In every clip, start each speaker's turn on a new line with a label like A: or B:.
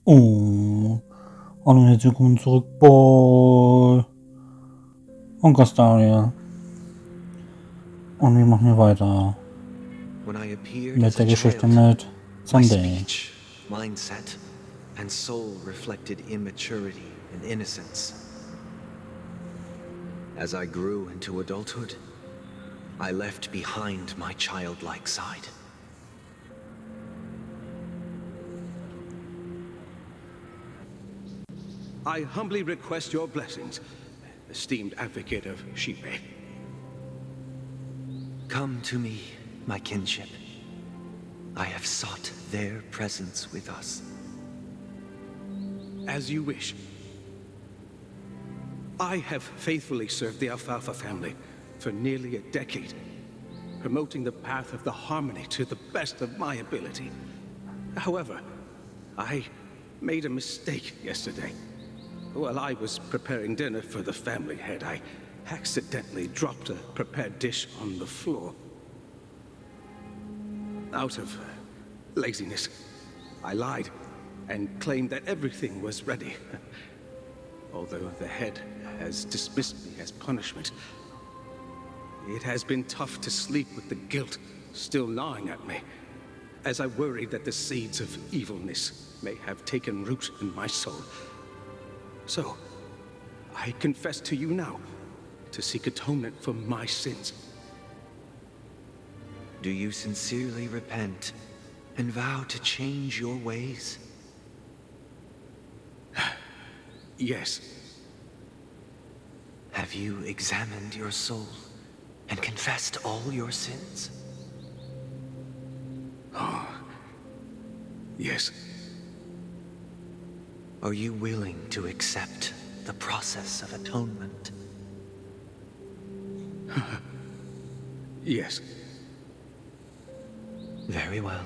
A: Oh, hallo und herzlich willkommen zurück bei Honkai. Und wir machen hier weiter
B: When I appeared
A: mit
B: as a
A: der Geschichte
B: child,
A: mit
B: my
A: Sunday.
B: speech, mindset, and soul reflected immaturity and innocence. As I grew into adulthood, I left behind my childlike side.
C: I humbly request your blessings, esteemed advocate of Shipe.
B: Come to me, my kinship. I have sought their presence with us.
C: As you wish. I have faithfully served the Alfalfa family for nearly a decade, promoting the path of the harmony to the best of my ability. However, I made a mistake yesterday. While I was preparing dinner for the family head, I accidentally dropped a prepared dish on the floor. Out of laziness, I lied and claimed that everything was ready. Although the head has dismissed me as punishment, it has been tough to sleep with the guilt still gnawing at me, as I worry that the seeds of evilness may have taken root in my soul. So, I confess to you now, to seek atonement for my sins.
B: Do you sincerely repent and vow to change your ways?
C: Yes.
B: Have you examined your soul and confessed all your sins?
C: Yes.
B: Are you willing to accept the process of atonement?
C: Yes.
B: Very well.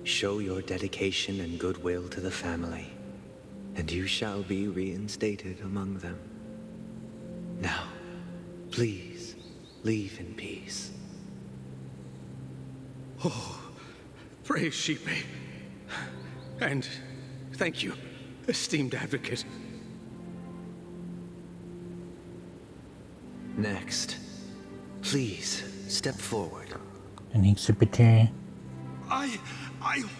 B: Show your dedication and goodwill to the family, and you shall be reinstated among them. Now, please, leave in peace.
C: Oh, praise Shipe. And thank you, esteemed advocate.
B: Next, please step forward.
A: Der nächste bitte.
D: I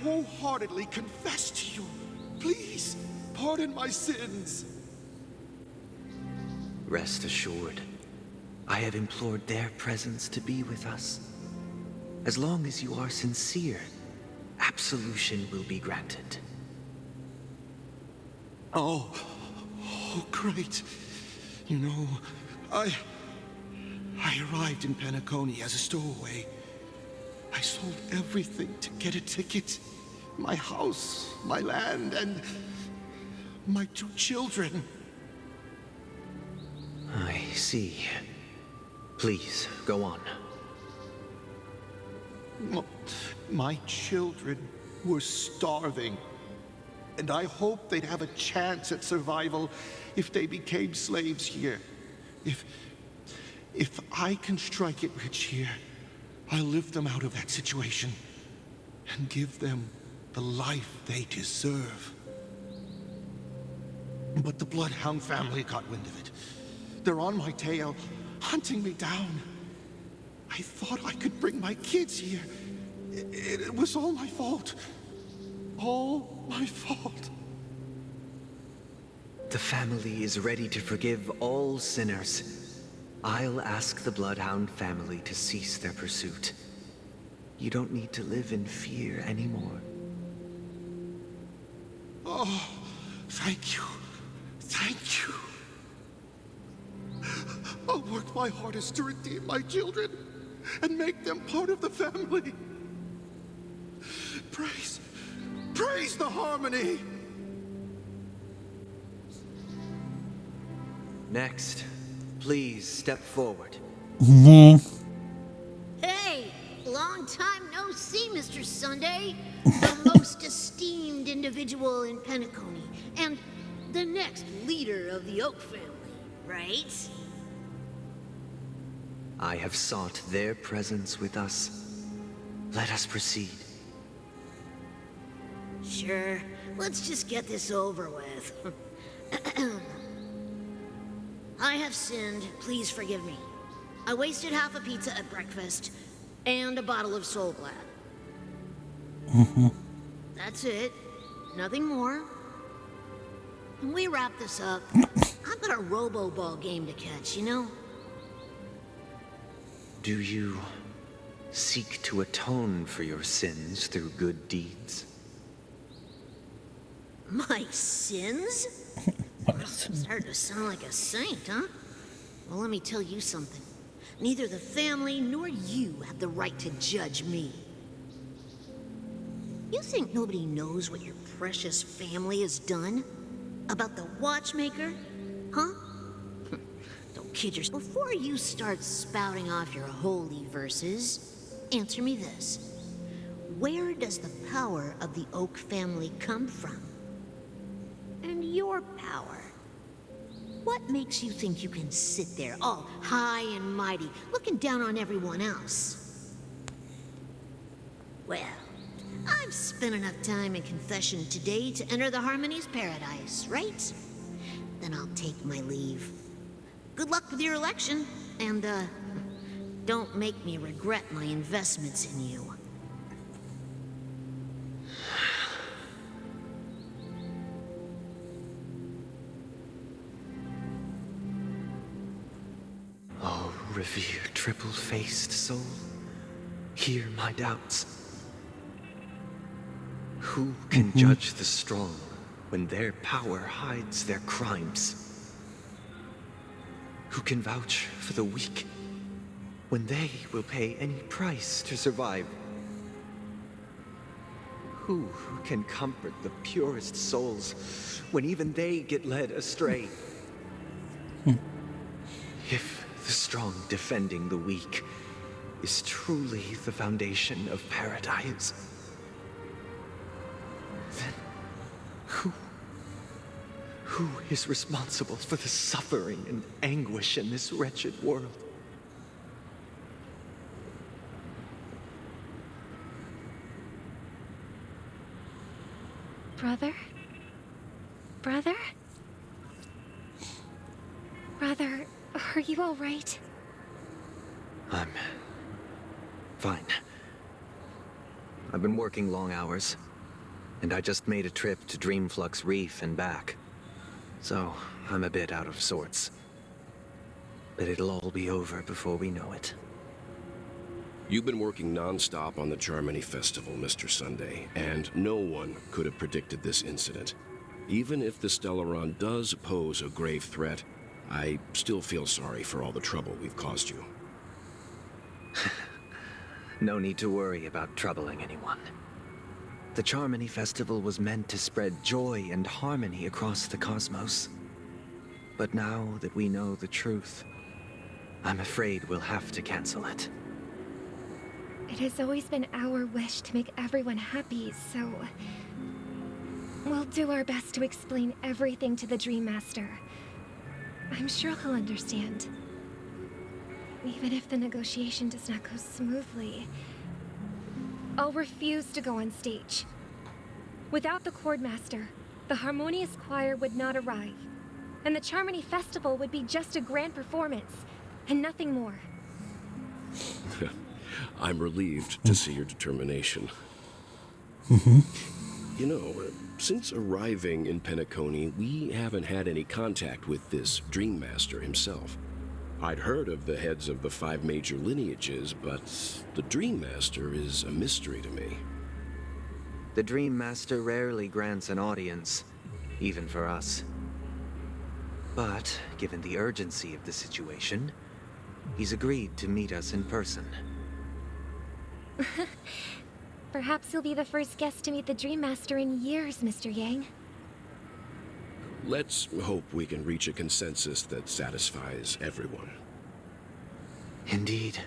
D: wholeheartedly confess to you. Please, pardon my sins.
B: Rest assured, I have implored their presence to be with us. As long as you are sincere, absolution will be granted.
D: Oh, great. You know, I arrived in Penacony as a stowaway. I sold everything to get a ticket. My house, my land, and my 2 children.
B: I see. Please, go on.
D: My children were starving. And I hoped they'd have a chance at survival if they became slaves here. If I can strike it rich here, I'll lift them out of that situation and give them the life they deserve. But the Bloodhound family got wind of it. They're on my tail, hunting me down. I thought I could bring my kids here. It was all my fault. All my fault.
B: The family is ready to forgive all sinners. I'll ask the Bloodhound family to cease their pursuit. You don't need to live in fear anymore.
D: Oh, thank you. Thank you. I'll work my hardest to redeem my children and make them part of the family. Praise the harmony!
B: Next, please step forward.
E: Hey, long time no see, Mr. Sunday. The most esteemed individual in Penacony, and the next leader of the Oak family, right?
B: I have sought their presence with us. Let us proceed.
E: Sure, let's just get this over with. I have sinned, please forgive me. I wasted half a pizza at breakfast, and a bottle of Soul Glad. That's it. Nothing more. When we wrap this up, I've got a robo-ball game to catch, you know?
B: Do you seek to atone for your sins through good deeds?
E: My sins? Started to sound like a saint, huh? Well, let me tell you something. Neither the family nor you have the right to judge me. You think nobody knows what your precious family has done? About the watchmaker? Huh? Don't kid yourself. Before you start spouting off your holy verses, answer me this. Where does the power of the Oak family come from? And your power? What makes you think you can sit there all high and mighty, looking down on everyone else? Well, I've spent enough time in confession today to enter the Harmony's paradise, right? Then I'll take my leave. Good luck with your election, and, don't make me regret my investments in you.
B: Oh, revered triple-faced soul, hear my doubts. Who can judge the strong when their power hides their crimes? Who can vouch for the weak when they will pay any price to survive? Who can comfort the purest souls when even they get led astray? If the strong defending the weak is truly the foundation of paradise, then who is responsible for the suffering and anguish in this wretched world?
F: Brother? Brother? Brother, are you all right?
B: I'm fine. I've been working long hours, and I just made a trip to Dreamflux Reef and back. So, I'm a bit out of sorts. But it'll all be over before we know it.
G: You've been working non-stop on the Charmony Festival, Mr. Sunday, and no one could have predicted this incident. Even if the Stellaron does pose a grave threat, I still feel sorry for all the trouble we've caused you.
B: No need to worry about troubling anyone. The Charmony Festival was meant to spread joy and harmony across the cosmos. But now that we know the truth, I'm afraid we'll have to cancel it.
F: It has always been our wish to make everyone happy, so... we'll do our best to explain everything to the Dream Master. I'm sure he'll understand. Even if the negotiation does not go smoothly, I'll refuse to go on stage. Without the Chord Master, the Harmonious Choir would not arrive, and the Charmony Festival would be just a grand performance, and nothing more.
G: I'm relieved to see your determination. You know, since arriving in Penacony, we haven't had any contact with this Dream Master himself. I'd heard of the heads of the 5 major lineages, but the Dream Master is a mystery to me.
B: The Dream Master rarely grants an audience, even for us. But, given the urgency of the situation, he's agreed to meet us in person.
F: Perhaps you'll be the first guest to meet the Dream Master in years, Mr. Yang.
G: Let's hope we can reach a consensus that satisfies everyone.
B: Indeed.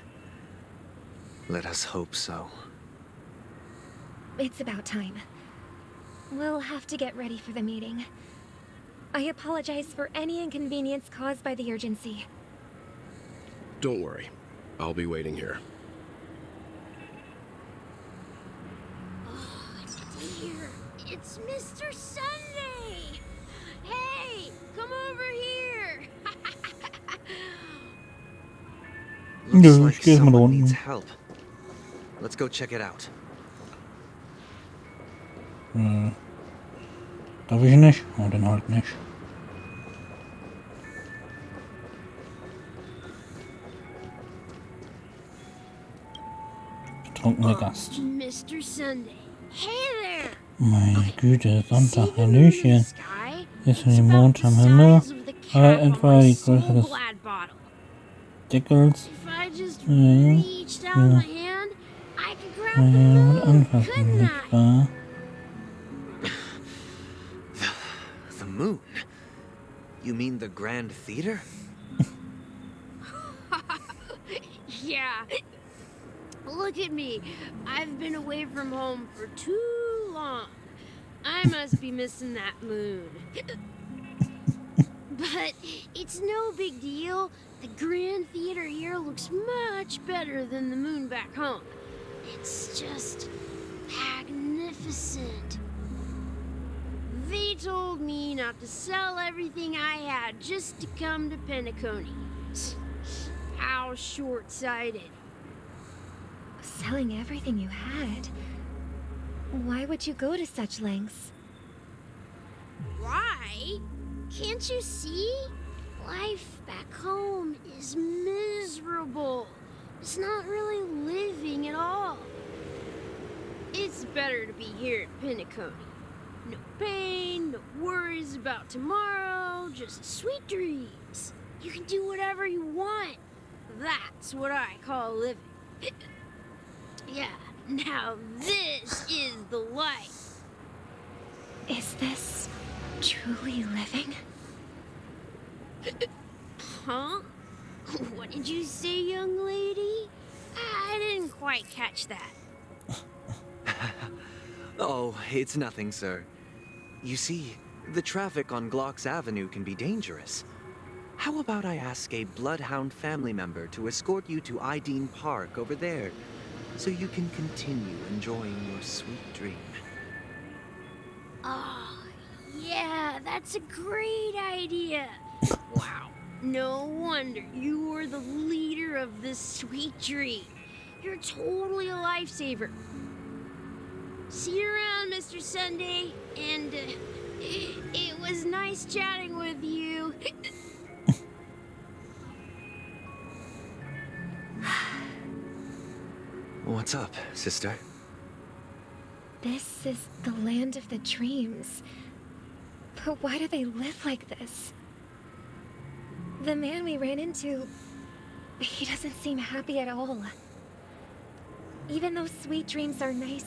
B: Let us hope so.
F: It's about time. We'll have to get ready for the meeting. I apologize for any inconvenience caused by the urgency.
G: Don't worry. I'll be waiting here.
E: Oh, dear. It's Mr. Sunday! Hey, come over here!
B: Looks
A: Nö,
B: like
A: ich gehe mal da
B: someone needs
A: unten.
B: help. Let's go check it out.
A: Darf ich nicht? Oh, den halt nicht. Betrunkener Gast.
E: Mr. Sunday. Hey there!
A: Meine Güte, Sonntag,
E: See the moon in the
A: Hallöchen.
E: sky?
A: Ist
E: It's
A: die
E: about
A: Mond
E: the
A: am Himmel?
E: size of the
A: Oder
E: cap on
A: etwa
E: my
A: die
E: soul
A: Größe des
E: glad bottle.
A: Deckels?
E: If I just
A: Ja,
E: reached out
A: ja.
E: my hand, I could grab the
A: Und
E: moon,
A: anfassen,
E: couldn't
A: nicht
E: I?
A: wahr?
B: The moon? You mean the Grand Theater?
E: Yeah. Look at me. I've been away from home for too long. I must be missing that moon. But it's no big deal. The Grand Theater here looks much better than the moon back home. It's just magnificent. They told me not to sell everything I had just to come to Penacony. How short-sighted.
F: Selling everything you had? Why would you go to such lengths?
E: Why? Can't you see? Life back home is miserable. It's not really living at all. It's better to be here at Penacony. No pain, no worries about tomorrow, just sweet dreams. You can do whatever you want. That's what I call living. Yeah, now this is the life.
F: Is this truly living?
E: Huh? What did you say, young lady? I didn't quite catch that.
B: Oh, it's nothing, sir. You see, the traffic on Glock's Avenue can be dangerous. How about I ask a Bloodhound family member to escort you to Ideen Park over there, so you can continue enjoying your sweet dream?
E: Oh, yeah, that's a great idea. Wow, no wonder you were the leader of this sweet dream. You're totally a lifesaver. See you around, Mr. Sunday, and it was nice chatting with you.
B: What's up, sister?
F: This is the land of the dreams. But why do they live like this? The man we ran into, he doesn't seem happy at all. Even though sweet dreams are nice,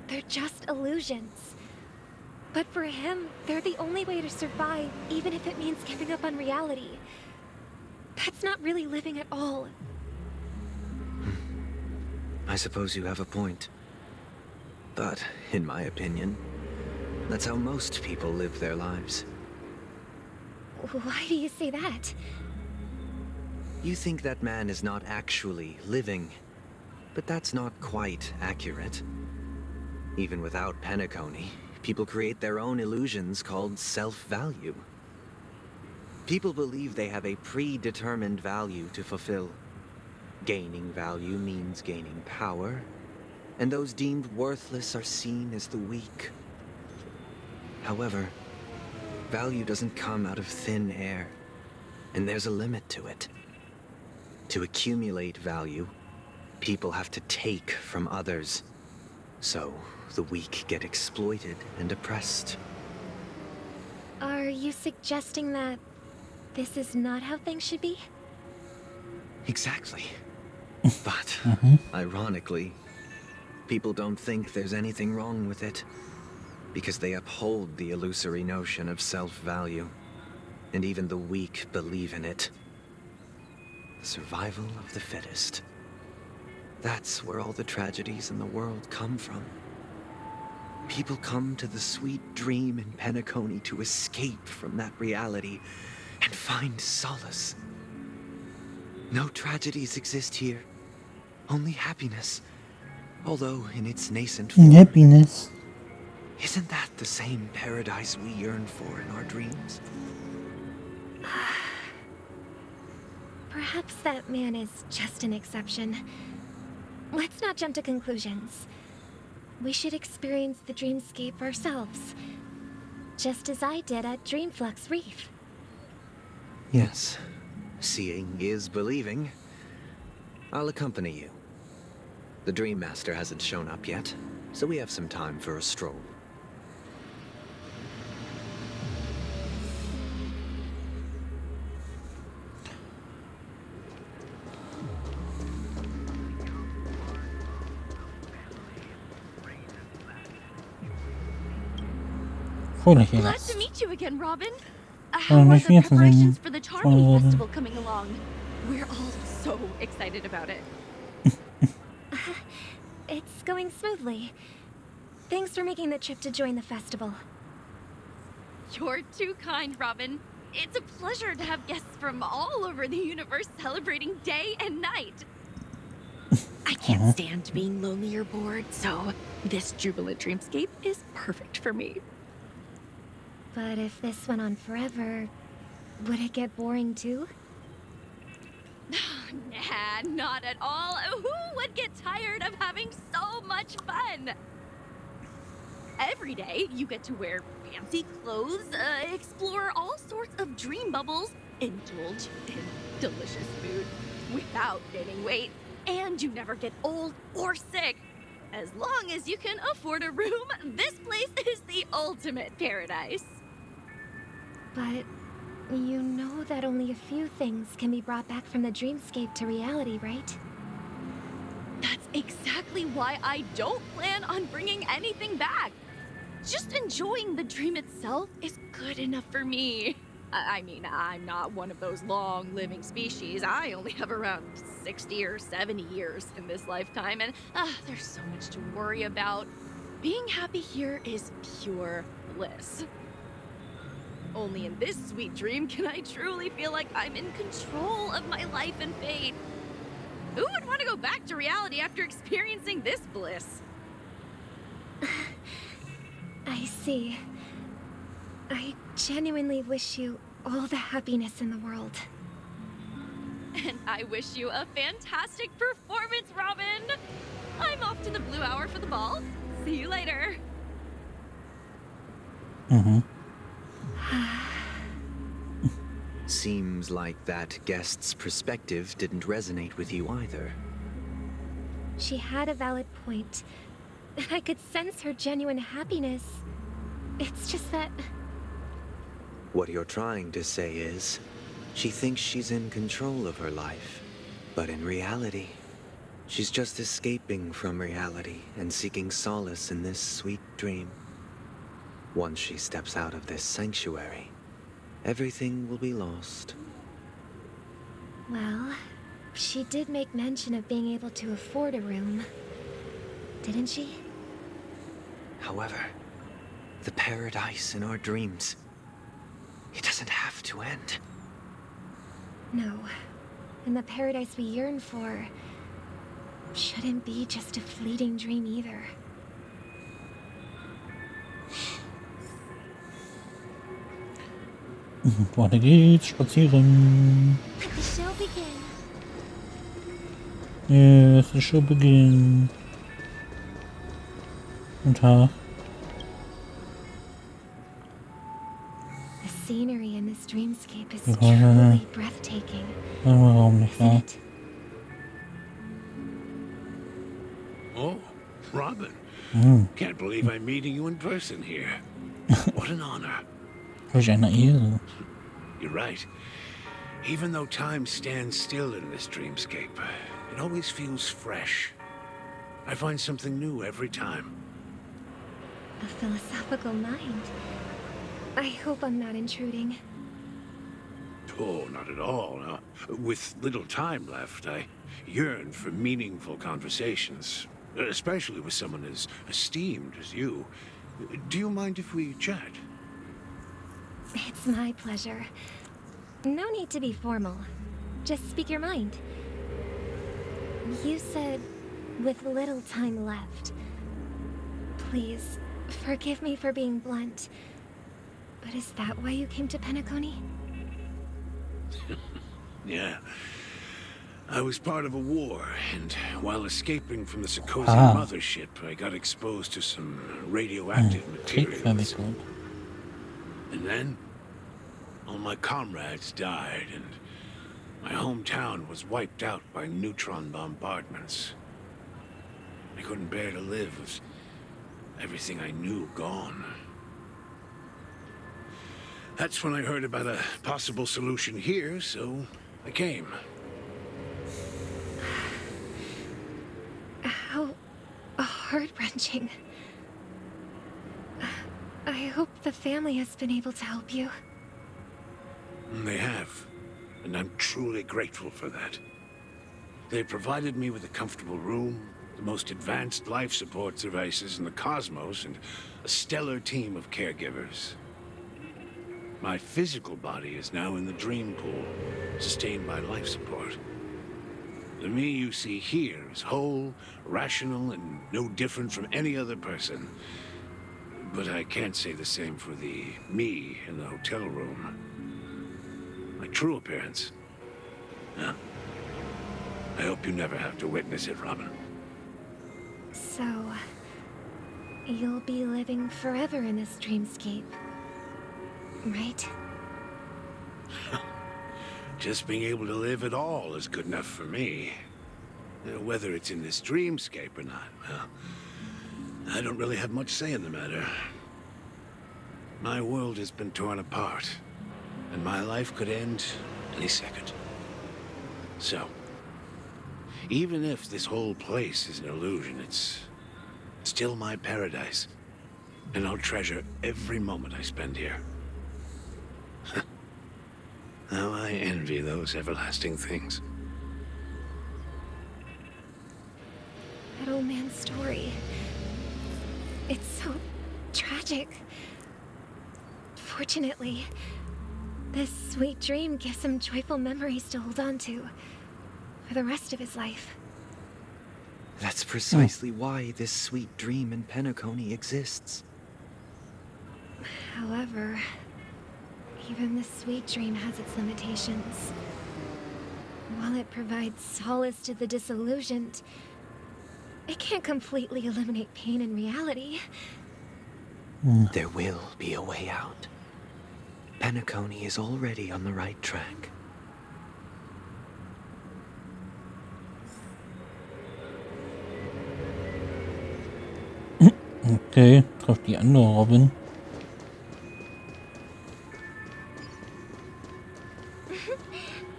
F: they're just illusions. But for him, they're the only way to survive, even if it means giving up on reality. That's not really living at all.
B: I suppose you have a point. But, in my opinion, that's how most people live their lives.
F: Why do you say that?
B: You think that man is not actually living, but that's not quite accurate. Even without Penacony, people create their own illusions called self-value. People believe they have a predetermined value to fulfill. Gaining value means gaining power, and those deemed worthless are seen as the weak. However, value doesn't come out of thin air, and there's a limit to it. To accumulate value, people have to take from others. So, the weak get exploited and oppressed.
F: Are you suggesting that this is not how things should be?
B: Exactly. But, ironically, people don't think there's anything wrong with it, because they uphold the illusory notion of self-value, and even the weak believe in it. The survival of the fittest. That's where all the tragedies in the world come from. People come to the sweet dream in Penacony to escape from that reality and find solace. No tragedies exist here, only happiness. Although in its nascent form,
A: Happiness.
B: it's Isn't that the same paradise we yearn for in our dreams?
F: Perhaps that man is just an exception. Let's not jump to conclusions. We should experience the dreamscape ourselves, just as I did at Dreamflux Reef.
B: Yes. Seeing is believing. I'll accompany you. The Dream Master hasn't shown up yet, so we have some time for a stroll.
A: Fröhlich
H: Glad
A: jetzt.
H: to meet you again, Robin.
A: Oh,
H: How are
A: nicht
H: the
A: wiederzusehen.
H: preparations for the Charmony
A: Robin.
H: Festival coming along? We're all so excited about it.
F: It's going smoothly. Thanks for making the trip to join the festival.
H: You're too kind, Robin. It's a pleasure to have guests from all over the universe celebrating day and night. I can't stand being lonely or bored, so this jubilant dreamscape is perfect for me.
F: But if this went on forever, would it get boring too?
H: Nah, not at all. Who would get tired of having so much fun? Every day, you get to wear fancy clothes, explore all sorts of dream bubbles, indulge in delicious food without gaining weight, and you never get old or sick. As long as you can afford a room, this place is the ultimate paradise.
F: But you know that only a few things can be brought back from the dreamscape to reality, right?
H: That's exactly why I don't plan on bringing anything back. Just enjoying the dream itself is good enough for me. I mean, I'm not one of those long-living species. I only have around 60 or 70 years in this lifetime, and there's so much to worry about. Being happy here is pure bliss. Only in this sweet dream can I truly feel like I'm in control of my life and fate. Who would want to go back to reality after experiencing this bliss?
F: I see. I genuinely wish you all the happiness in the world.
H: And I wish you a fantastic performance, Robin! I'm off to the Blue Hour for the ball. See you later.
B: Seems like that guest's perspective didn't resonate with you either.
F: She had a valid point. I could sense her genuine happiness. It's just that...
B: What you're trying to say is, she thinks she's in control of her life. But in reality, she's just escaping from reality and seeking solace in this sweet dream. Once she steps out of this sanctuary, everything will be lost.
F: Well, she did make mention of being able to afford a room, didn't she?
B: However, the paradise in our dreams, it doesn't have to end.
F: No. And the paradise we yearn for shouldn't be just a fleeting dream either.
A: Weiter geht's, spazieren.
F: Let the show begin.
A: Yes, the show begin. Guten Tag.
F: The scenery in this dreamscape is
A: Ja.
F: truly breathtaking,
A: Warum nicht,
F: isn't
A: ja?
F: it?
I: Oh, Robin. Can't believe I'm meeting you in person here. What an honor.
A: Welch eine Ehre.
I: You're right. Even though time stands still in this dreamscape, it always feels fresh. I find something new every time.
F: A philosophical mind. I hope I'm not intruding.
I: Oh, not at all. With little time left, I yearn for meaningful conversations, especially with someone as esteemed as you. Do you mind if we chat?
F: It's my pleasure. No need to be formal. Just speak your mind. You said, with little time left. Please, Forgive me for being blunt, but is that why you came to Penacony?
I: Yeah. I was part of a war, and while escaping from the Sikosian mothership, I got exposed to some radioactive materials. And then, all my comrades died, and my hometown was wiped out by neutron bombardments. I couldn't bear to live with everything I knew gone. That's when I heard about a possible solution here, so I came.
F: How heart-wrenching. I hope the family has been able to help you.
I: They have, and I'm truly grateful for that. They provided me with a comfortable room, the most advanced life support devices in the cosmos, and a stellar team of caregivers. My physical body is now in the dream pool, sustained by life support. The me you see here is whole, rational, and no different from any other person. But I can't say the same for the me in the hotel room. My true appearance. Huh? I hope you never have to witness it, Robin.
F: So, you'll be living forever in this dreamscape, right?
I: Just being able to live at all is good enough for me. Whether it's in this dreamscape or not, well, I don't really have much say in the matter. My world has been torn apart, and my life could end any second. So, even if this whole place is an illusion, it's still my paradise, and I'll treasure every moment I spend here. How I envy those everlasting things.
F: That old man's story. It's so tragic. Fortunately, this sweet dream gives him joyful memories to hold on to for the rest of his life.
B: That's precisely why this sweet dream in Penacony exists.
F: However, even the sweet dream has its limitations. While it provides solace to the disillusioned, it can't completely eliminate pain in reality.
B: There will be a way out. Penacony is already on the right track.
A: Okay, trifft die andere Robin.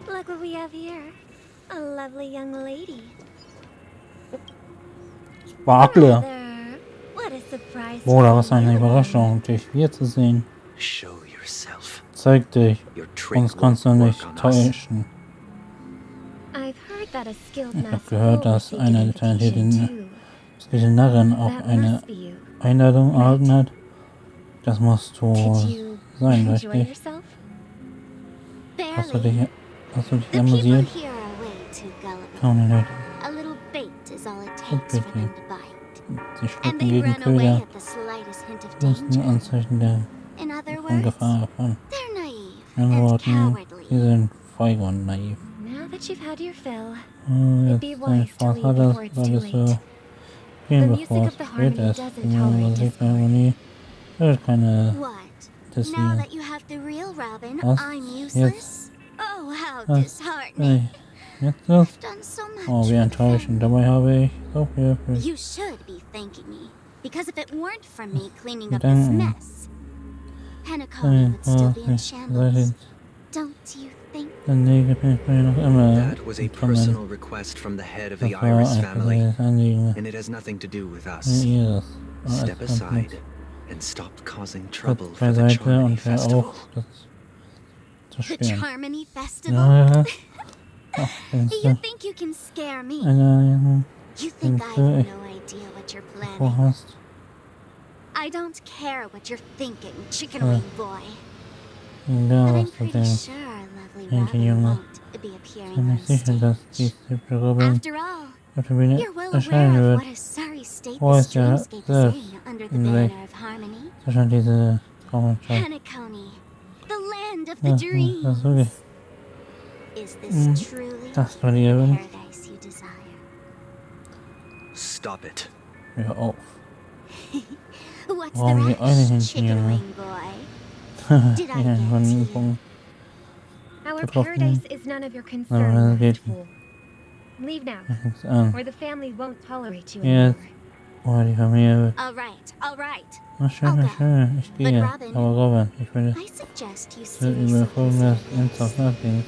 F: Look what we have here. A lovely young lady.
A: Sparkle.
F: What a surprise.
A: Oder was eine Überraschung, dich wiederzusehen.
B: Show yourself.
A: Zeig dich,
B: Your trick
A: sonst kannst du
B: won't
A: nicht
B: work on us.
A: täuschen.
F: I've heard that a skilled
A: Ich habe
F: mask
A: gehört, dass
F: will
A: eine
F: seek an
A: talentierte
F: invitation
A: Narrin
F: too.
A: auch
F: That
A: eine
F: must be you.
A: Einladung erhalten hat. Das musst du
F: Did you
A: sein,
F: enjoy
A: richtig?
F: yourself?
A: Hast du dich
E: The people
A: amüsiert?
E: here are way too gullible.
A: Kaum die Leute.
E: A little bait is all it takes for them to bite.
A: Sie
E: And
A: schrecken
E: they
A: gegen
E: run away
A: Köder.
E: at the slightest hint of
A: Du hast nur
E: danger.
A: Anzeichen der
E: In other
A: von
E: words,
A: Gefahr erfahren.
E: they're naive
A: In
E: and
A: Worten, sie
E: cowardly.
A: sind feige und naiv.
F: Now that you've had your fill, it'd be
A: Jetzt dein
F: wise to
A: Spaß
F: leave
A: hattest,
F: before it's too
A: solltest du
F: late.
A: gehen,
F: The music
A: bevor
F: of
A: es
F: the
A: spät
F: harmony
A: ist.
F: doesn't
A: Die
F: tolerate
A: Musikharmonie wird keine
E: What?
A: das
E: Now
A: hier.
E: that you have the real Robin,
A: Was?
E: I'm
A: Jetzt?
E: useless? Oh, how
A: Was?
E: disheartening.
A: Jetzt das?
E: I've done so much.
A: Oh, wie
E: for the
A: enttäuschend.
E: family.
A: Dabei habe ich so viel für
E: You should be thanking me. Because if it weren't for me cleaning up
A: Danken.
E: this mess, Penacony would still be in shambles. Don't you think?
A: Dann lege ich mir noch immer
B: That was a
A: entkommen.
B: personal request from the head of
A: Das
B: the
A: war
B: Iris
A: ein
B: family,
A: persönliches Anliegen.
B: and it has nothing to do with
A: Ja,
B: us.
A: ihres.
B: Step
A: Es kommt
B: aside
A: nichts.
B: and stop causing
A: Tritt
B: trouble for the
A: beiseite
B: Charmony
A: und hör
B: Festival.
A: auf, das zu
E: The
A: stören.
E: Charmony Festival?
A: Ja, ach, denkst
E: You
A: du,
E: think you can scare me? You think I
A: denkst
E: have
A: du, ich
E: no idea what you're planning?
A: vorhast?
E: I don't care what you're thinking, chicken wing boy.
A: egal
J: But I'm
A: was du
J: pretty
A: denkst.
J: sure our lovely
A: Mädchen,
J: Robin
A: Junge.
J: won't be appearing
A: Bin
J: on
A: ich sicher, dass
J: stage.
A: diese Robin
J: After all,
A: auf der Bühne
J: you're well
A: erscheinen
J: aware of
A: wird.
J: what a sorry state
A: Wo
J: this
A: ist ja
J: dreamscape is
A: selbst
J: in under the
A: im Weg
J: banner of harmony.
A: zwischen diese Traumlandschaft.
J: Penacony, the land of the
A: Das ist wirklich.
J: dreams. Is this truly
A: Das war
J: the
A: die Erwin.
J: paradise you desire?
B: Stop it.
A: Hör auf.
J: What's
A: Warum
J: the
A: die eine
J: rush,
A: hinten,
J: chicken
A: Junge?
J: wing boy? Did I
A: Ja,
J: get
A: von
J: to you?
A: Übung.
F: Our
A: Getroffen.
F: paradise is none of your
A: Aber
F: concern,
A: das
F: last
A: geht
F: fool. Leave now,
A: nichts an.
F: or the family won't tolerate you
A: Jetzt.
F: anymore.
A: Oh, die Familie wird.
J: All right, all right.
A: Na schön, na schön. Ich gehe.
J: Robin,
A: Aber Robin, ich würde
J: I suggest you
A: zu
J: seriously
A: überfolgen, dass
J: consider
A: ernsthaft
J: this.
A: nachdenkst.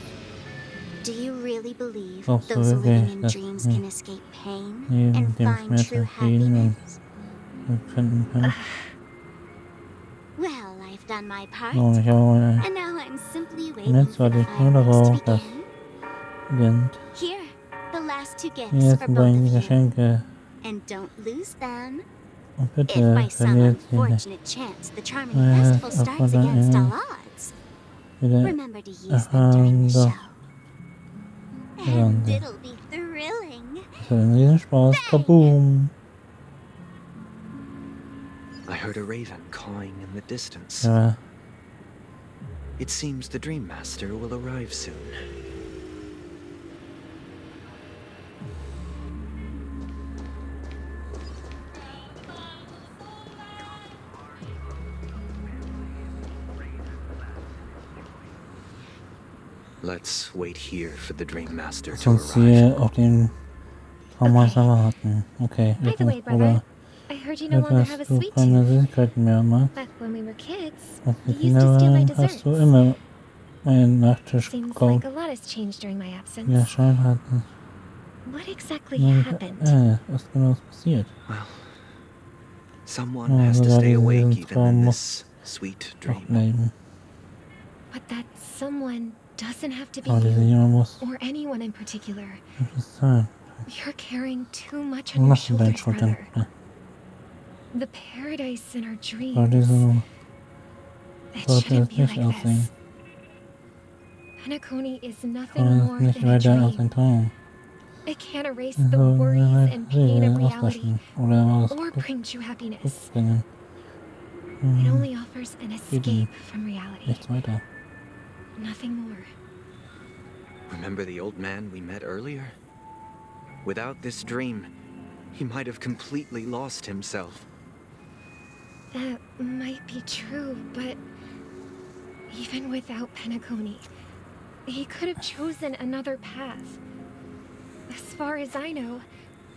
J: Do you really believe
A: Glaubst du
J: those
A: wirklich,
J: living in
A: dass
J: dreams
A: sie
J: can escape pain
A: neben
J: and
A: dem
J: find
A: Schmerz
J: true
A: entfliehen
J: happiness?
A: und finden können?
J: Well, I've done my part,
A: Nun, ich habe meine.
J: and now I'm simply waiting
A: Jetzt
J: for
A: warte
J: the
A: ich nur
J: fireworks to
A: darauf, dass
J: begin.
A: beginnt.
J: Here, the last two gifts
A: Jetzt
J: for
A: sind
J: both
A: beiden
J: of you,
A: Geschenke.
J: and don't lose them.
A: Und
J: If
A: bitte
J: by some
A: verliert sie nicht.
J: unfortunate chance the charming
A: Naja,
J: festival
A: ob
J: starts
A: man dann
J: against all
A: irgendwie
J: odds,
A: wieder
J: remember to use them during the
A: erfahren
J: show.
A: darf.
J: And
A: Ja,
J: it'll be thrilling.
A: das war ein Riesenspaß. Kaboom!
B: I heard a raven cawing in the distance.
A: Ja,
B: It seems the Dream Master will arrive soon. Let's wait here for the Dream Master
A: lass
B: to
A: uns
B: arrive.
A: hier auf den Traummeister warten. Okay,
F: By the way, brother,
A: Bruder.
F: I heard you no longer
A: Hört,
F: have a
A: dass du
F: sweet
A: keine
F: tooth.
A: Süßigkeiten mehr magst.
F: Back when we were kids,
A: Als wir
F: you used
A: Kinder
F: to steal my
A: waren,
F: desserts.
A: hast du immer meinen Nachtisch
F: Seems
A: geklaut.
F: like a lot has changed during my absence.
A: Ja, scheint hat
F: What exactly
A: es.
F: happened?
A: Was genau ist passiert?
B: Well, someone
A: Oh,
B: has to
A: sogar
B: stay
A: diesen
B: awake even in
A: Traum muss
B: this sweet
A: noch
B: dream.
A: bleiben.
F: But that someone doesn't have to be
A: Aber dieser
F: you,
A: Junge muss
F: or anyone in particular.
A: etwas sein.
F: You're carrying too much on your
A: Lass ihn deinen
F: shoulders,
A: Schultern.
F: brother. The paradise in our dreams.
A: Sollte so
F: It
A: sollte
F: shouldn't
A: es
F: be
A: nicht
F: like
A: aussehen.
F: this. Penacony is nothing
A: Aber es
F: more
A: ist nicht
F: than a
A: weiter als
F: dream.
A: ein Traum.
F: It can't erase
A: So
F: the worries and pain of reality,
A: auslöschen oder was
F: or bring true happiness.
A: bringen.
F: It only offers an escape from reality.
A: Nichts weiter.
F: Nothing more.
B: Remember the old man we met earlier? Without this dream, he might have completely lost himself.
F: That might be true, but even without Penacony, he could have chosen another path. As far as I know,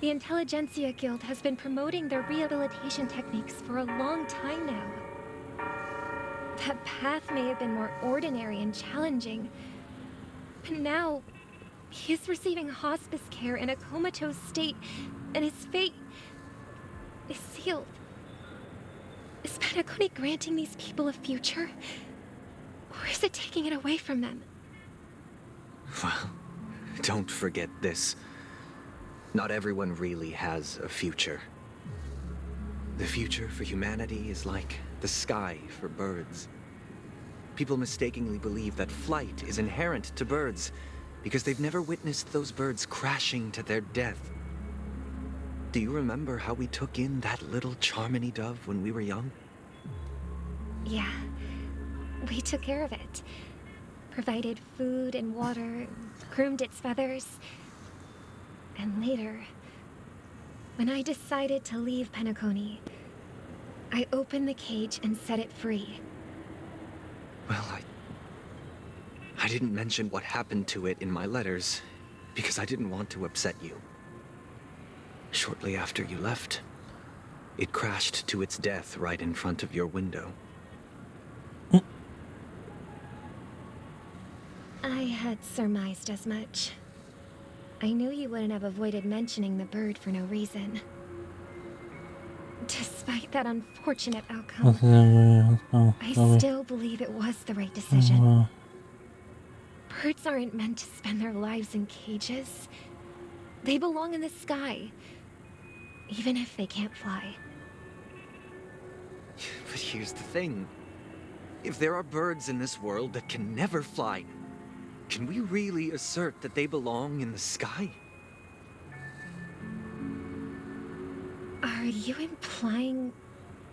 F: the Intelligentsia Guild has been promoting their rehabilitation techniques for a long time now. That path may have been more ordinary and challenging, but now he is receiving hospice care in a comatose state, and his fate is sealed. Is Penacony granting these people a future? Or is it taking it away from them?
B: Well, don't forget this. Not everyone really has a future. The future for humanity is like the sky for birds. People mistakenly believe that flight is inherent to birds because they've never witnessed those birds crashing to their death. Do you remember how we took in that little Charmony dove when we were young?
F: Yeah. We took care of it. Provided food and water, groomed its feathers. And later, when I decided to leave Penacony, I opened the cage and set it free.
B: Well, I didn't mention what happened to it in my letters because I didn't want to upset you. Shortly after you left, it crashed to its death right in front of your window.
F: I had surmised as much. I knew you wouldn't have avoided mentioning the bird for no reason. Despite that unfortunate outcome, I still believe it was the right decision. Birds aren't meant to spend their lives in cages. They belong in the sky, even if they can't fly.
B: But here's the thing. If there are birds in this world that can never fly, can we really assert that they belong in the sky?
F: Are you implying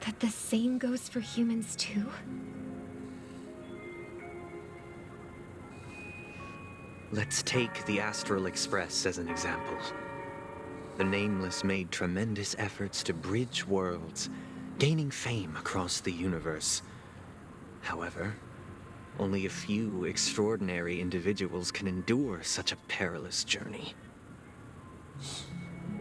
F: that the same goes for humans too?
B: Let's take the Astral Express as an example. The Nameless made tremendous efforts to bridge worlds, gaining fame across the universe. However, only a few extraordinary individuals can endure such a perilous journey.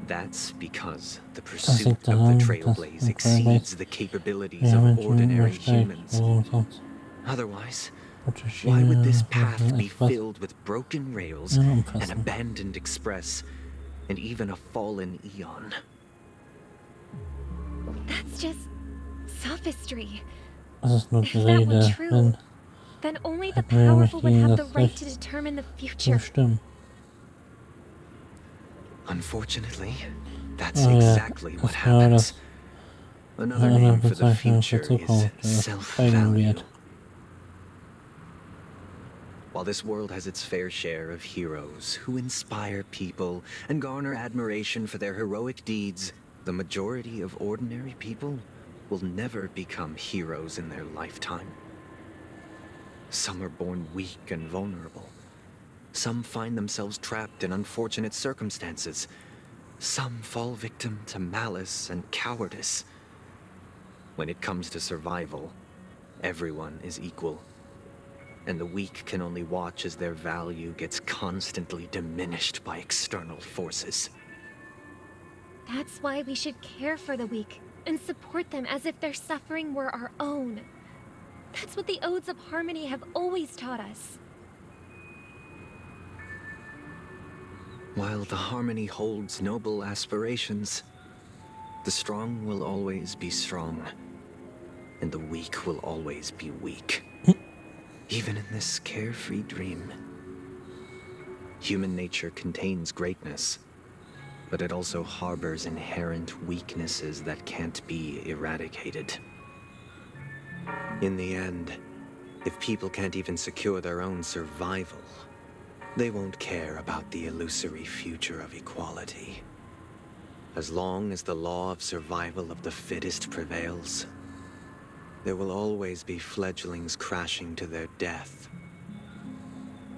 B: That's because the pursuit of the Trailblaze exceeds the capabilities of ordinary humans. Otherwise, why would this path be filled with broken rails, an abandoned express, and even a fallen Eon?
F: That's just sophistry.
A: Das ist nur
F: If that were
A: Gerede,
F: true,
A: wenn
F: then only the
A: hätten wir nämlich
F: powerful would
A: gegen
F: have the
A: das
F: right
A: Recht
F: to determine the
A: zu
F: future.
A: bestimmen.
B: Unfortunately, that's
A: Oh ja,
B: exactly what
A: das war
B: happens.
A: das
B: Another
A: eine
B: name for the
A: Bezeichnung für
B: future is
A: Zukunft, das
B: self-value.
A: Eigenwert.
B: While this world has its fair share of heroes who inspire people and garner admiration for their heroic deeds, the majority of ordinary people will never become heroes in their lifetime. Some are born weak and vulnerable. Some find themselves trapped in unfortunate circumstances. Some fall victim to malice and cowardice. When it comes to survival, everyone is equal. And the weak can only watch as their value gets constantly diminished by external forces.
F: That's why we should care for the weak and support them as if their suffering were our own. That's what the Odes of Harmony have always taught us.
B: While the Harmony holds noble aspirations, the strong will always be strong, and the weak will always be weak. Even in this carefree dream. Human nature contains greatness, but it also harbors inherent weaknesses that can't be eradicated. In the end, if people can't even secure their own survival, they won't care about the illusory future of equality. As long as the law of survival of the fittest prevails, there will always be fledglings crashing to their death.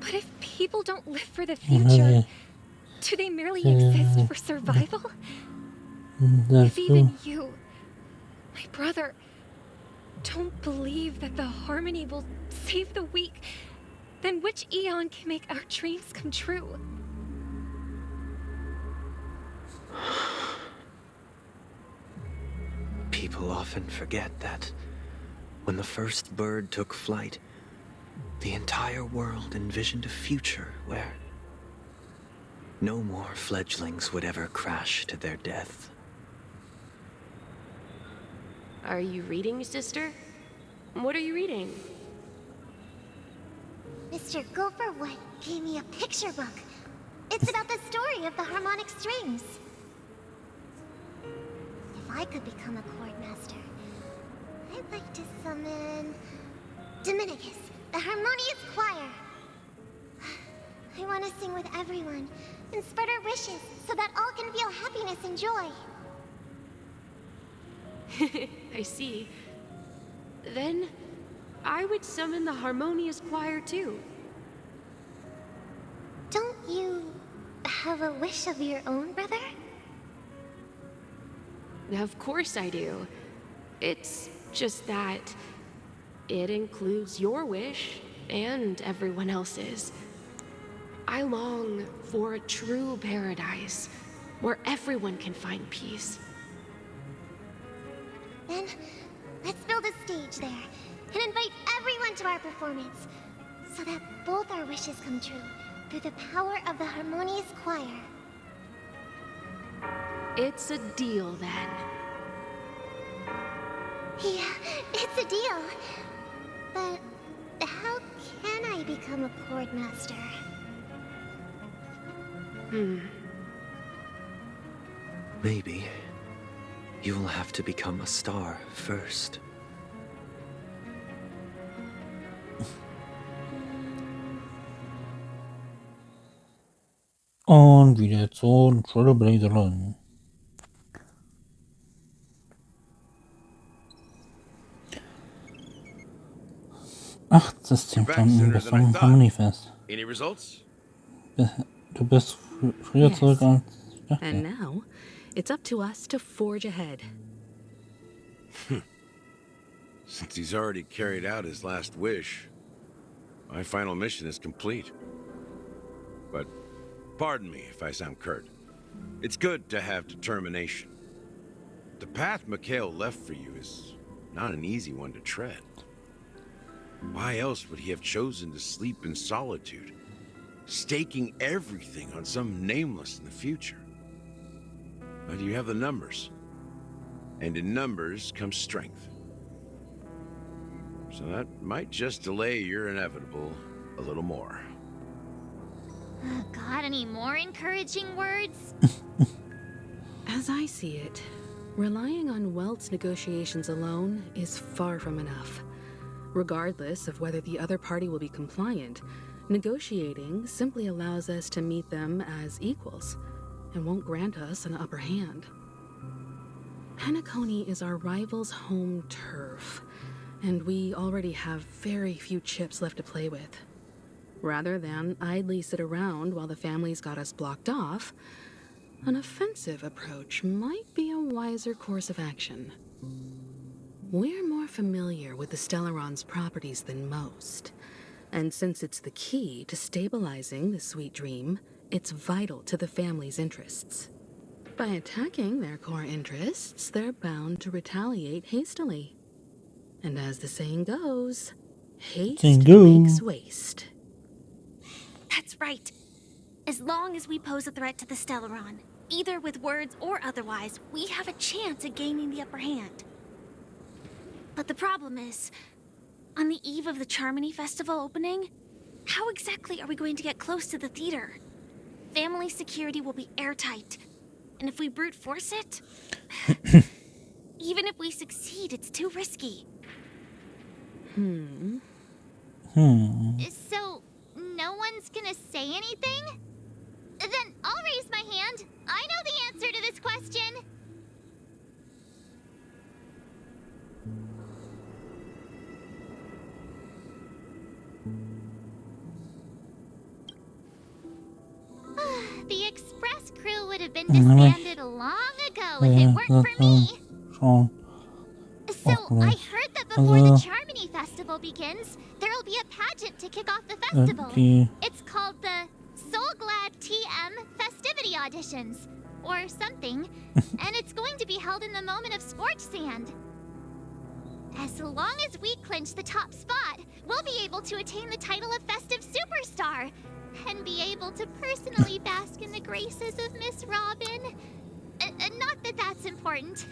F: But if people don't live for the future, do they merely exist for survival? If even you, my brother, don't believe that the Harmony will save the weak, then which Eon can make our dreams come true?
B: People often forget that when the first bird took flight, the entire world envisioned a future where no more fledglings would ever crash to their death.
K: Are you reading, sister? What are you reading?
J: Mr. Gopherwood gave me a picture book. It's about the story of the harmonic strings. If I could become a chord master, I'd like to summon Dominicus, the harmonious choir. I want to sing with everyone and spread our wishes so that all can feel happiness and joy.
K: I see. Then, I would summon the harmonious choir too.
J: Don't you have a wish of your own, brother?
K: Of course I do. It's just that it includes your wish and everyone else's. I long for a true paradise where everyone can find peace.
J: Then, let's build a stage there and invite everyone to our performance so that both our wishes come true through the power of the harmonious choir.
K: It's a deal then.
J: Yeah, it's a deal. But how can I become a chord master?
B: Maybe you will have to become a star first.
A: Und wieder zu Rollenspiele. Acht Systemstunden bis zum Harmoniefest.
G: Any results?
A: Du bist früher zurück als ich dachte.
L: And now, it's up to us to forge ahead.
G: Since he's already carried out his last wish, my final mission is complete. But pardon me if I sound curt. It's good to have determination. The path Mikhail left for you is not an easy one to tread. Why else would he have chosen to sleep in solitude, staking everything on some nameless in the future? But you have the numbers, and in numbers comes strength. So that might just delay your inevitable a little more.
J: Got any more encouraging words?
L: As I see it, relying on Welt's negotiations alone is far from enough. Regardless of whether the other party will be compliant, negotiating simply allows us to meet them as equals and won't grant us an upper hand. Penacony is our rival's home turf, and we already have very few chips left to play with. Rather than idly sit around while the family's got us blocked off, an offensive approach might be a wiser course of action. We're more familiar with the Stellaron's properties than most, and since it's the key to stabilizing the sweet dream, it's vital to the family's interests. By attacking their core interests, they're bound to retaliate hastily. And as the saying goes, haste makes waste.
J: That's right. As long as we pose a threat to the Stellaron, either with words or otherwise, we have a chance at gaining the upper hand. But the problem is, on the eve of the Charmony Festival opening, how exactly are we going to get close to the theater? Family security will be airtight, and if we brute force it, even if we succeed, it's too risky. So, no one's gonna say anything? Then I'll raise my hand. I know the answer to this question. The Express crew would have been disbanded long ago if it weren't for me. So, I heard that before the Charmony Festival begins, there'll be a pageant to kick off the festival. It's called the Soul Glad TM Festivity Auditions, or something, and it's going to be held in the moment of Scorch Sand. As long as we clinch the top spot, we'll be able to attain the title of Festive Superstar, and be able to personally bask in the graces of Miss Robin. Not that that's important.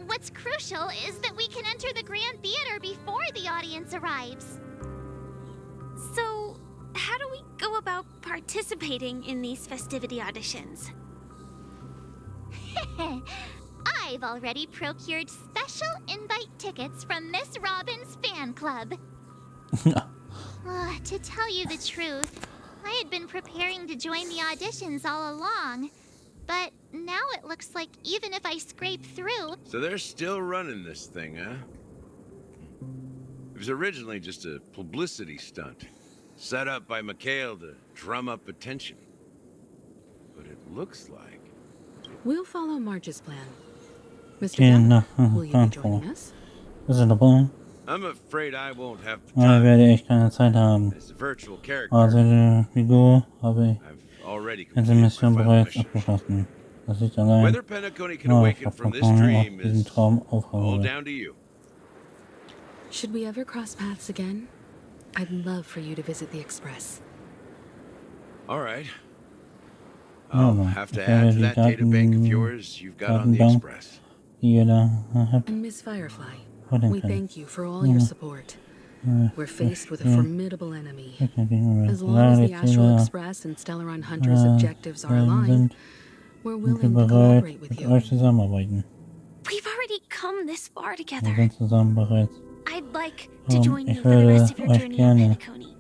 J: What's crucial is that we can enter the Grand Theater before the audience arrives. So, how do we go about participating in these festivity auditions? I've already procured special invite tickets from Miss Robin's fan club. To tell you the truth, I had been preparing to join the auditions all along, but now it looks like even if I scrape through...
G: So they're still running this thing, huh? It was originally just a publicity stunt, set up by Mikhail to drum up attention. But it looks like...
L: We'll follow Marge's plan. Mr. Dunn, will you be joining us?
A: Ist er dabei?
G: I'm afraid I won't have the
A: Da
G: time.
A: werde ich keine Zeit haben.
G: As a virtual character,
A: Also die Figur habe
G: I've already
A: ich
G: completed
A: die
G: my
A: Mission
G: final
A: bereits
G: mission.
A: abgeschlossen. Das liegt allein
G: Whether Penacony can
A: auf
G: awaken
A: der
G: from this
A: Plattform auf
G: dream
A: diesen
G: is
A: Traum
G: all
A: aufhabe.
G: down to you.
L: Should we ever cross paths again? I'd love for you to visit the Express.
G: All right. I'll have to add to that data bank of yours you've got on the Express.
A: Die ihr da habt.
L: And Miss Firefly,
A: What
L: we thank you for all your support. We're faced with a formidable enemy. As long as the Astral Express and Stellaron Hunter's objectives are aligned, we're willing to collaborate with you.
A: Zusammenarbeiten.
J: We've already come this far
A: Wir
J: together.
A: sind zusammen bereits.
J: I'd like to join you
A: Ich
J: for the
A: würde
J: rest of your
A: euch
J: journey in
A: gerne
J: Penacony.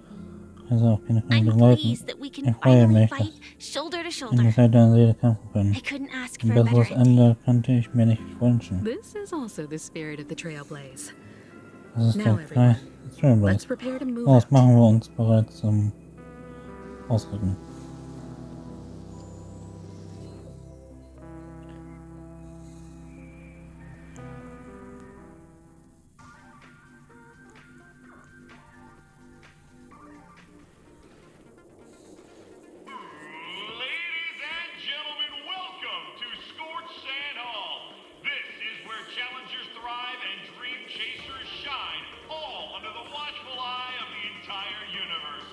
A: Also auch keine
H: I'm
A: begleiten.
H: pleased that we can
A: Ich freue
H: finally
A: mich,
H: fight
A: dass
H: shoulder to
A: wir
H: shoulder.
A: Seite an Seite kämpfen können.
H: I couldn't ask
A: Ein
H: for a better
A: besseres
H: ending.
A: Ende könnte ich mir nicht wünschen.
L: This is also the spirit of the Trailblaze.
A: Das ist
L: Now,
A: der
L: everyone,
A: Trailblaze.
L: let's prepare to move
A: Oh, das
L: out.
A: machen wir uns bereits zum Ausrücken.
M: Ladies and gentlemen, welcome to Scorched Sand Hall. This is where challengers thrive and dream chasers shine, all under the watchful eye of the entire universe.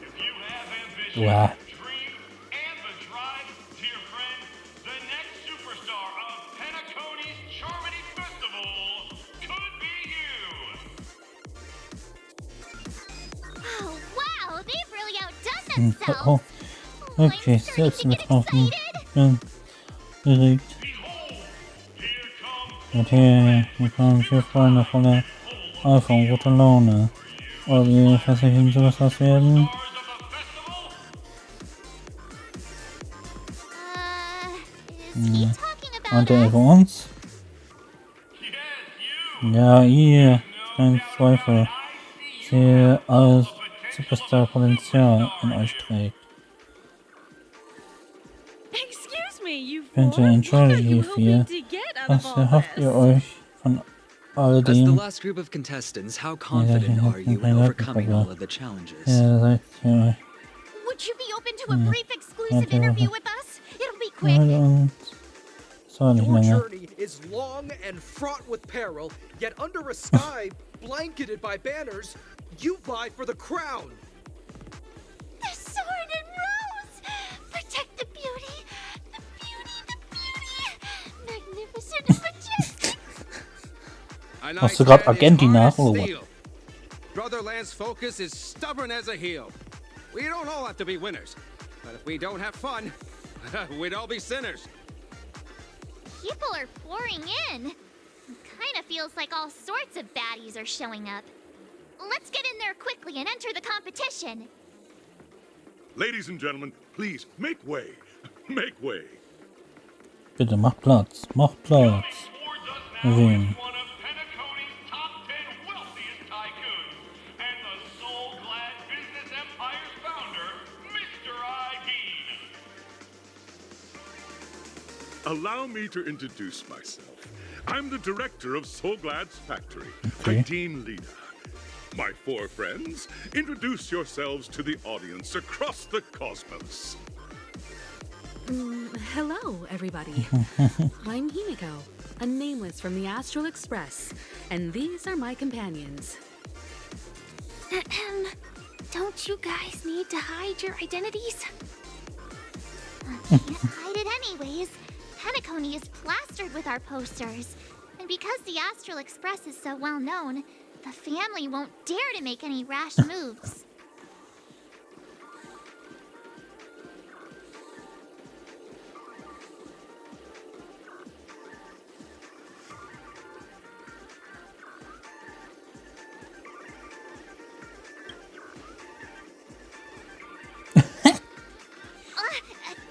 M: If you have ambition,
A: Wow.
M: dream, and the drive, dear friend, the next superstar of Penacony's Charmony Festival could be you.
J: Oh, wow, they've really outdone
A: Oh,
J: themselves.
A: okay, selbst betroffen. Bin geregt. Und hier kommen 4 Freunde voller Eifer und guter Laune. Oder die hässlichen Superstars werden.
J: Is he talking about
A: Meint er
J: us?
A: über uns? Ja, ihr. Kein Zweifel. Ich sehe alles Superstar-Potenzial in euch trägt.
H: Excuse me, you
A: Bitte
H: four? What are
A: entschuldigt
H: you
A: hierfür.
H: hoping to get out of
A: Was
H: all
A: erhofft
H: this?
A: ihr euch von all
B: As the
A: dem?
B: last group of contestants, how confident are you in overcoming all of the challenges?
A: Ja, seid ihr
J: Would you be open to a brief exclusive interview with us? It'll be quick.
A: und zwar nicht
N: Your
A: lange.
N: journey is long and fraught with peril, yet under a sky blanketed by banners, you vie for the crown.
J: The sword and rose! Protect the beauty! The beauty, the beauty! Magnificent and majestic!
A: Hast du gerade Agenti nach, oder was?
C: Brother Lance's focus is stubborn as a heel. We don't all have to be winners, but if we don't have fun, we'd all be sinners.
J: People are pouring in. Kind of feels like all sorts of baddies are showing up. Let's get in there quickly and enter the competition.
M: Ladies and gentlemen, please make way. Make way.
A: Bitte macht Platz. Macht Platz. Wen?
M: One of Penacony's top 10 wealthiest tycoons and the soul-glad business empire's founder, Mr. I. Allow me to introduce myself. I'm the director of Soulglad's factory,
A: Okay.
M: the team leader. My 4 friends, introduce yourselves to the audience across the cosmos.
L: Hello, everybody. I'm Himiko, a nameless from the Astral Express, and these are my companions.
J: Don't you guys need to hide your identities? Can't hide it anyways. Penacony is plastered with our posters. And because the Astral Express is so well known, the family won't dare to make any rash moves.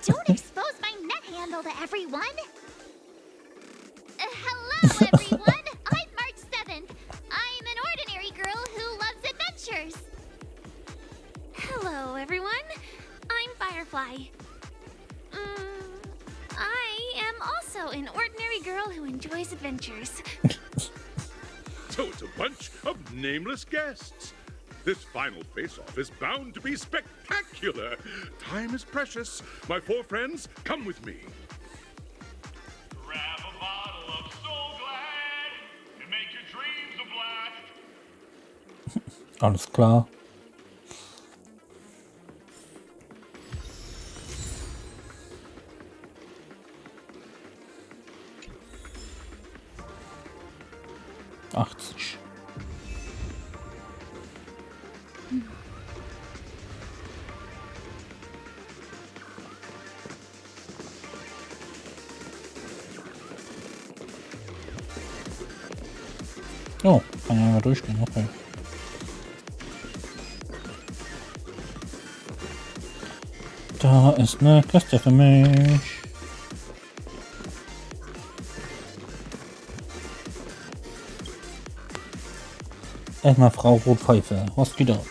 J: Don't expose my net handle to everyone! Hello, everyone! I'm March 7th. I'm an ordinary girl who loves adventures. Hello, everyone. I'm Firefly. I am also an ordinary girl who enjoys adventures.
M: So it's a bunch of nameless guests. This final face-off is bound to be spectacular. Time is precious. My 4 friends, come with me. Grab a bottle of Soul Glad and make your dreams a blast.
A: Alles klar. Achtzig. Oh, kann ja mal durchgehen, okay. Da ist eine Kiste für mich. Erstmal Frau Rotpfeife. Was geht ab?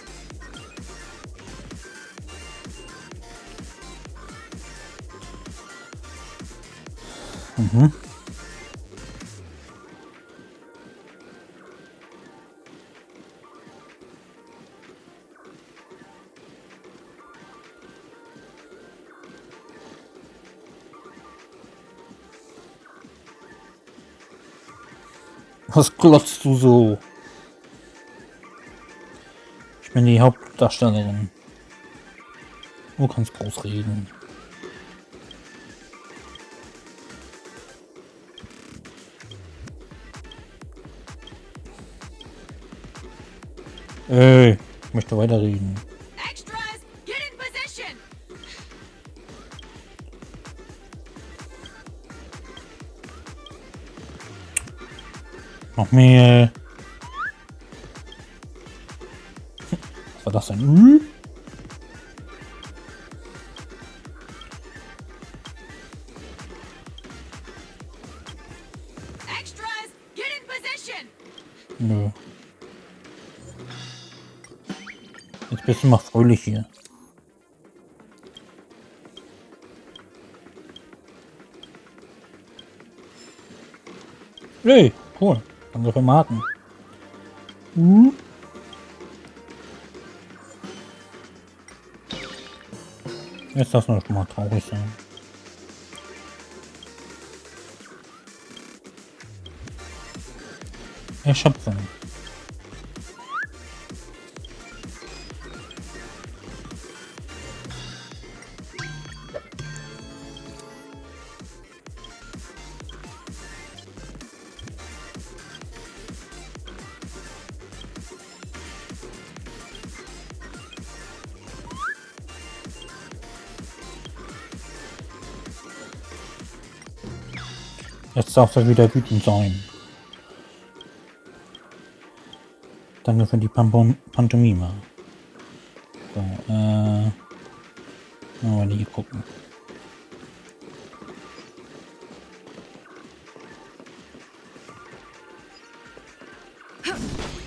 A: Mhm. Was glotzt du so? Ich bin die Hauptdarstellerin. Du kannst groß reden. Ey, ich möchte weiterreden.
H: Extras, get in position!
A: Noch mehr. Was war das denn?
H: Extras, get in position!
A: Nö. Jetzt bist du mal fröhlich hier. Hey, cool. Danke für Marken. Jetzt darf es schon mal traurig sein. Erschöpfung. Jetzt darf er wieder wütend sein. Danke für die Pantomime. So, mal hier gucken.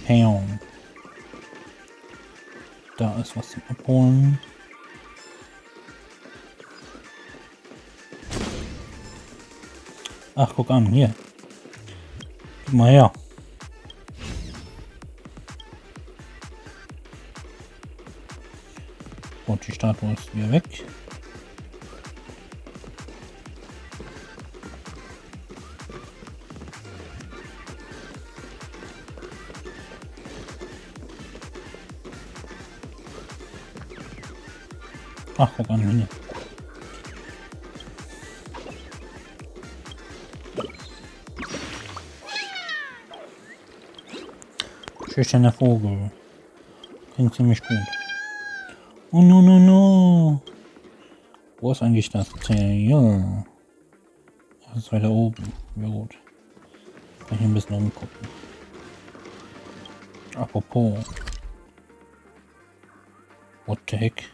A: Hey, da ist was zum Abholen. Ach, guck an, hier. Guck mal her. Und die Statue ist wieder weg. Ach, guck an, hier. Schüchterner Vogel. Klingt ziemlich gut. Oh no no no. Wo ist eigentlich das Titel? Das ist weiter oben. Ja gut. Kann ich ein bisschen umgucken. Apropos. What the heck?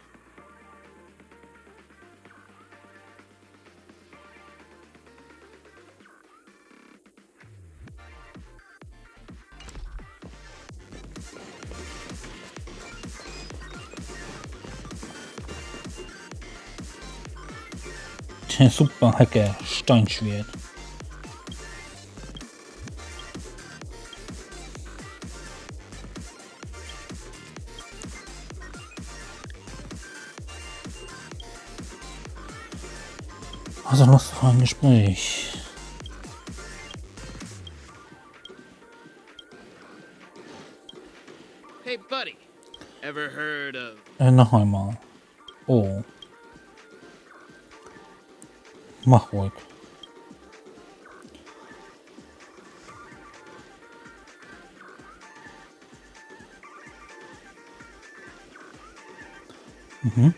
A: Der Superhacker Steinschwert. Also Lust für ein Gespräch.
O: Hey buddy, ever heard of...
A: Noch einmal. Oh. Mach ruhig. Mhm.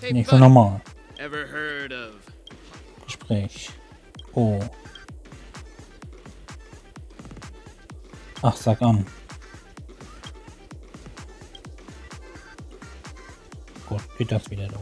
O: Hey
A: Nicht so
O: buddy,
A: normal.
O: ever heard of...
A: Gespräch. Oh. Ach, sag an. sofort geht das wieder los.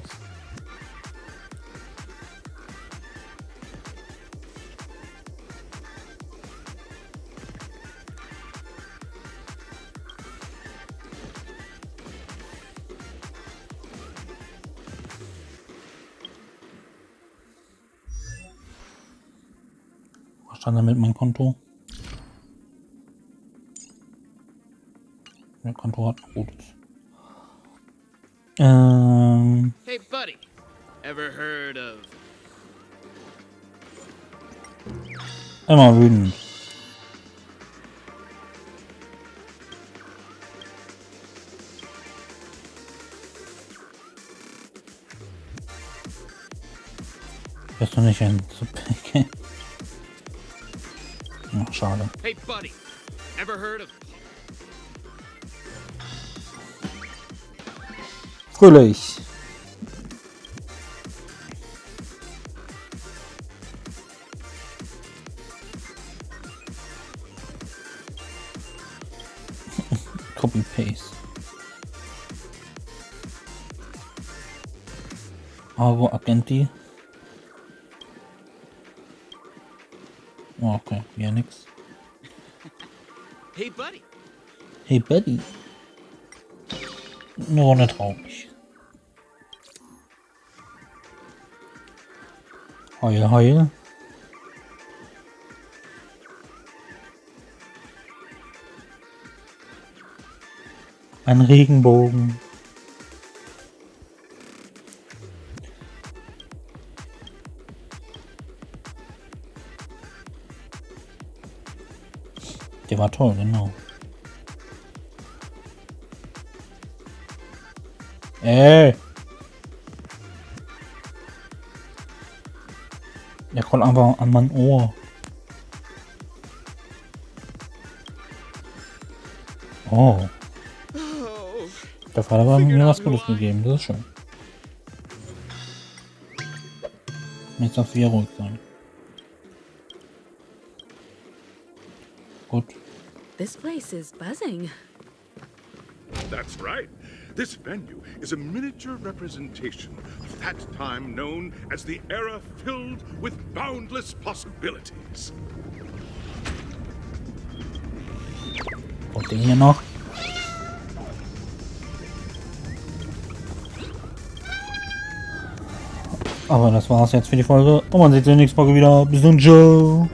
A: Was stand da mit meinem Konto? Mein Konto hat ein rotes.
O: Hey, buddy. Ever heard of...
A: Einmal wütend. Bist du nicht ein Super? Ach, schade.
O: Hey, buddy. Ever heard of...
A: Fröhlich. Copy paste. Aro Agenti. Oh, okay, ja nix.
O: Hey, buddy.
A: Hey Buddy. Eine Runde traurig. Heul, heul. Ein Regenbogen. Der war toll, genau. Der kommt einfach an mein Ohr. Oh. Der Vater hat mir was Gutes gegeben, das ist schön. Jetzt darfst du wieder ruhig sein. Gut.
L: This place is buzzing.
P: That's right. This venue is a miniature representation of that time known as the era filled with boundless possibilities.
A: Und den hier noch. Aber das war's jetzt für die Folge. Und man sieht sich in der nächsten Folge wieder. Bis dann, ciao.